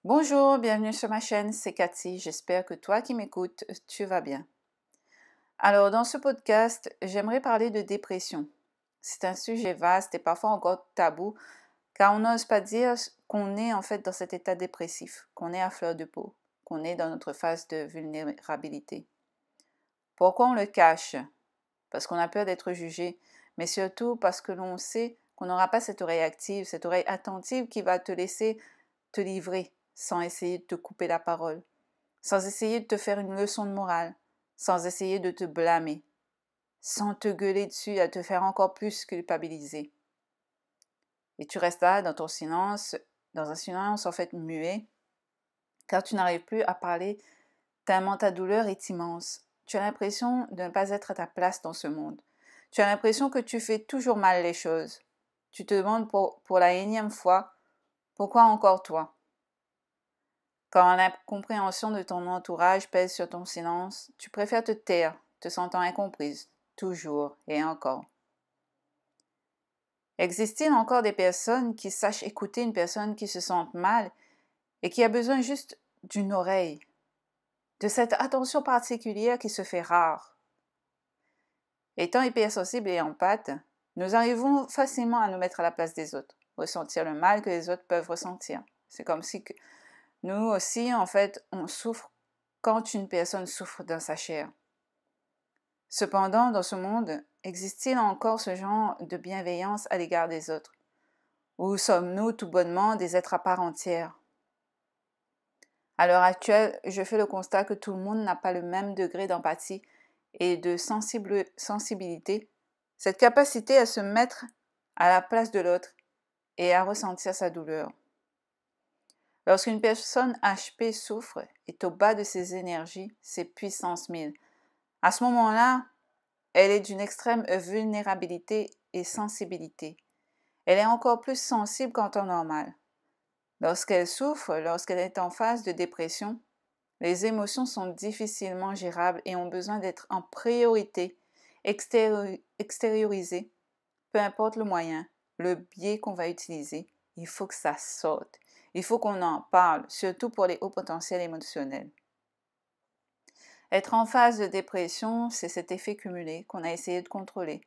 Bonjour, bienvenue sur ma chaîne, c'est Cathy. J'espère que toi qui m'écoutes, tu vas bien. Alors, dans ce podcast, j'aimerais parler de dépression. C'est un sujet vaste et parfois encore tabou, car on n'ose pas dire qu'on est en fait dans cet état dépressif, qu'on est à fleur de peau, qu'on est dans notre phase de vulnérabilité. Pourquoi on le cache? Parce qu'on a peur d'être jugé, mais surtout parce que l'on sait qu'on n'aura pas cette oreille active, cette oreille attentive qui va te laisser te livrer sans essayer de te couper la parole, sans essayer de te faire une leçon de morale, sans essayer de te blâmer, sans te gueuler dessus à te faire encore plus culpabiliser. Et tu restes là dans ton silence, dans un silence en fait muet, car tu n'arrives plus à parler tellement ta douleur est immense. Tu as l'impression de ne pas être à ta place dans ce monde. Tu as l'impression que tu fais toujours mal les choses. Tu te demandes pour la énième fois, pourquoi encore toi? Quand l'incompréhension de ton entourage pèse sur ton silence, tu préfères te taire, te sentant incomprise, toujours et encore. Existe-t-il encore des personnes qui sachent écouter une personne qui se sente mal et qui a besoin juste d'une oreille, de cette attention particulière qui se fait rare? Étant hypersensibles et empathes, nous arrivons facilement à nous mettre à la place des autres, ressentir le mal que les autres peuvent ressentir. C'est comme si nous aussi, en fait, on souffre quand une personne souffre dans sa chair. Cependant, dans ce monde, existe-t-il encore ce genre de bienveillance à l'égard des autres? Ou sommes-nous tout bonnement des êtres à part entière? À l'heure actuelle, je fais le constat que tout le monde n'a pas le même degré d'empathie et de sensibilité, cette capacité à se mettre à la place de l'autre et à ressentir sa douleur. Lorsqu'une personne HP souffre, est au bas de ses énergies, ses puissances 1000, à ce moment-là, elle est d'une extrême vulnérabilité et sensibilité. Elle est encore plus sensible qu'en temps normal. Lorsqu'elle souffre, lorsqu'elle est en phase de dépression, les émotions sont difficilement gérables et ont besoin d'être en priorité, extériorisées. Peu importe le moyen, le biais qu'on va utiliser, il faut que ça sorte. Il faut qu'on en parle, surtout pour les hauts potentiels émotionnels. Être en phase de dépression, c'est cet effet cumulé qu'on a essayé de contrôler,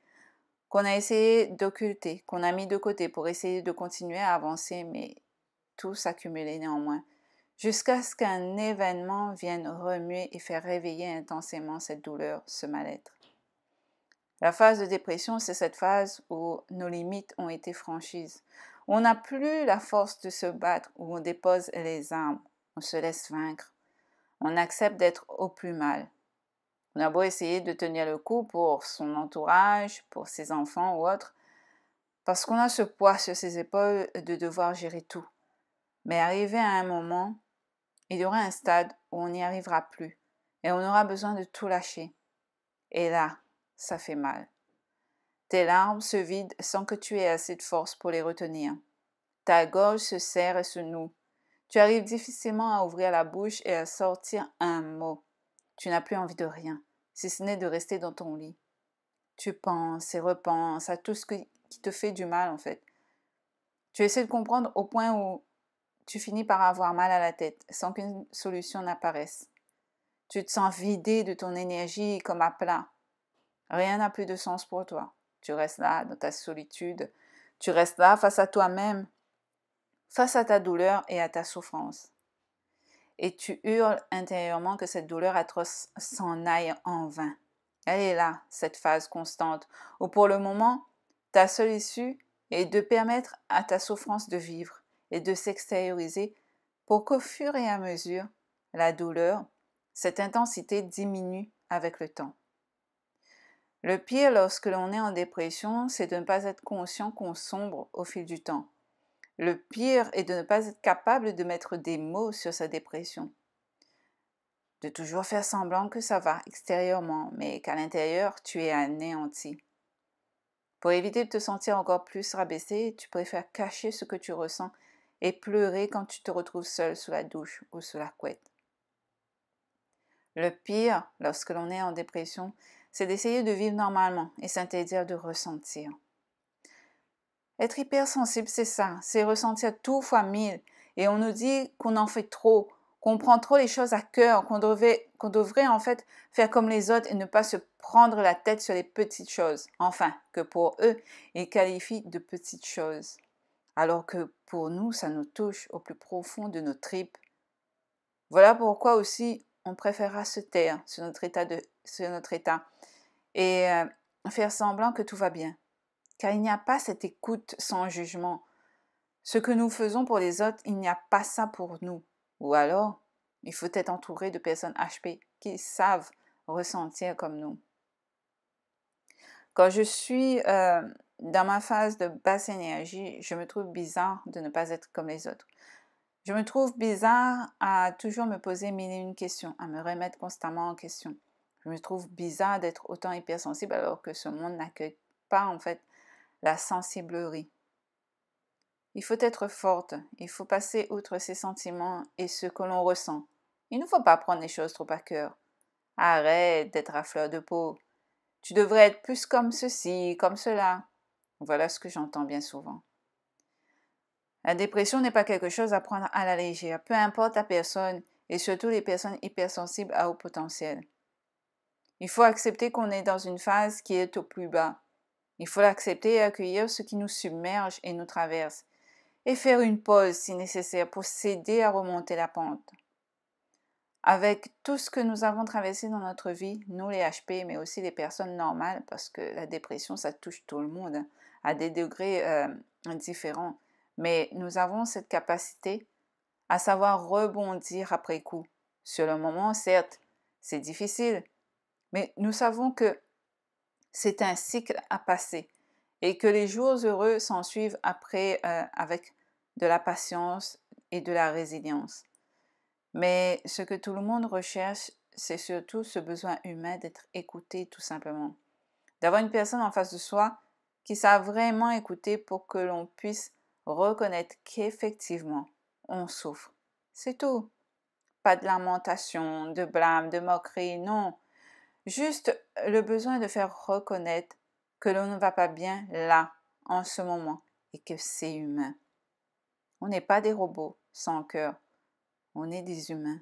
qu'on a essayé d'occulter, qu'on a mis de côté pour essayer de continuer à avancer, mais tout s'accumulait néanmoins, jusqu'à ce qu'un événement vienne remuer et faire réveiller intensément cette douleur, ce mal-être. La phase de dépression, c'est cette phase où nos limites ont été franchies. On n'a plus la force de se battre, où on dépose les armes, on se laisse vaincre, on accepte d'être au plus mal. On a beau essayer de tenir le coup pour son entourage, pour ses enfants ou autres, parce qu'on a ce poids sur ses épaules de devoir gérer tout. Mais arrivé à un moment, il y aura un stade où on n'y arrivera plus et on aura besoin de tout lâcher. Et là, ça fait mal. Tes larmes se vident sans que tu aies assez de force pour les retenir. Ta gorge se serre et se noue. Tu arrives difficilement à ouvrir la bouche et à sortir un mot. Tu n'as plus envie de rien, si ce n'est de rester dans ton lit. Tu penses et repenses à tout ce qui te fait du mal en fait. Tu essaies de comprendre au point où tu finis par avoir mal à la tête sans qu'une solution n'apparaisse. Tu te sens vidé de ton énergie comme à plat. Rien n'a plus de sens pour toi. Tu restes là dans ta solitude. Tu restes là face à toi-même, face à ta douleur et à ta souffrance. Et tu hurles intérieurement que cette douleur atroce s'en aille en vain. Elle est là, cette phase constante, où pour le moment, ta seule issue est de permettre à ta souffrance de vivre et de s'extérioriser pour qu'au fur et à mesure, la douleur, cette intensité diminue avec le temps. Le pire lorsque l'on est en dépression, c'est de ne pas être conscient qu'on sombre au fil du temps. Le pire est de ne pas être capable de mettre des mots sur sa dépression. De toujours faire semblant que ça va extérieurement, mais qu'à l'intérieur, tu es anéanti. Pour éviter de te sentir encore plus rabaissé, tu préfères cacher ce que tu ressens et pleurer quand tu te retrouves seul sous la douche ou sous la couette. Le pire, lorsque l'on est en dépression, c'est d'essayer de vivre normalement et s'interdire de ressentir. Être hypersensible, c'est ça, c'est ressentir tout fois 1000 Et on nous dit qu'on en fait trop, qu'on prend trop les choses à cœur, qu'on devrait en fait faire comme les autres et ne pas se prendre la tête sur les petites choses. Enfin, que pour eux, ils qualifient de petites choses. Alors que pour nous, ça nous touche au plus profond de nos tripes. Voilà pourquoi aussi on préférera se taire sur notre état et faire semblant que tout va bien. Car il n'y a pas cette écoute sans jugement. Ce que nous faisons pour les autres, il n'y a pas ça pour nous. Ou alors, il faut être entouré de personnes HP qui savent ressentir comme nous. Quand je suis dans ma phase de basse énergie, je me trouve bizarre de ne pas être comme les autres. Je me trouve bizarre à toujours me poser mille et une questions, à me remettre constamment en question. Je me trouve bizarre d'être autant hypersensible alors que ce monde n'accueille pas en fait la sensiblerie. Il faut être forte, il faut passer outre ses sentiments et ce que l'on ressent. Il ne faut pas prendre les choses trop à cœur. Arrête d'être à fleur de peau. Tu devrais être plus comme ceci, comme cela. Voilà ce que j'entends bien souvent. La dépression n'est pas quelque chose à prendre à la légère, peu importe la personne et surtout les personnes hypersensibles à haut potentiel. Il faut accepter qu'on est dans une phase qui est au plus bas. Il faut l'accepter et accueillir ce qui nous submerge et nous traverse, et faire une pause si nécessaire pour s'aider à remonter la pente. Avec tout ce que nous avons traversé dans notre vie, nous les HP, mais aussi les personnes normales, parce que la dépression, ça touche tout le monde, à des degrés différents. Mais nous avons cette capacité à savoir rebondir après coup. Sur le moment, certes, c'est difficile, mais nous savons que c'est un cycle à passer et que les jours heureux s'en suivent après avec de la patience et de la résilience. Mais ce que tout le monde recherche, c'est surtout ce besoin humain d'être écouté tout simplement. D'avoir une personne en face de soi qui sait vraiment écouter pour que l'on puisse reconnaître qu'effectivement, on souffre. C'est tout. Pas de lamentation, de blâme, de moquerie, non. Juste le besoin de faire reconnaître que l'on ne va pas bien là, en ce moment, et que c'est humain. On n'est pas des robots sans cœur, on est des humains.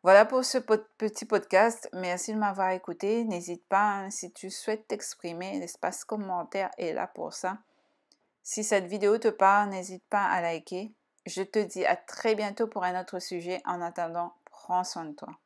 Voilà pour ce petit podcast. Merci de m'avoir écouté. N'hésite pas, hein, si tu souhaites t'exprimer, l'espace commentaire est là pour ça. Si cette vidéo te parle, n'hésite pas à liker. Je te dis à très bientôt pour un autre sujet. En attendant, prends soin de toi.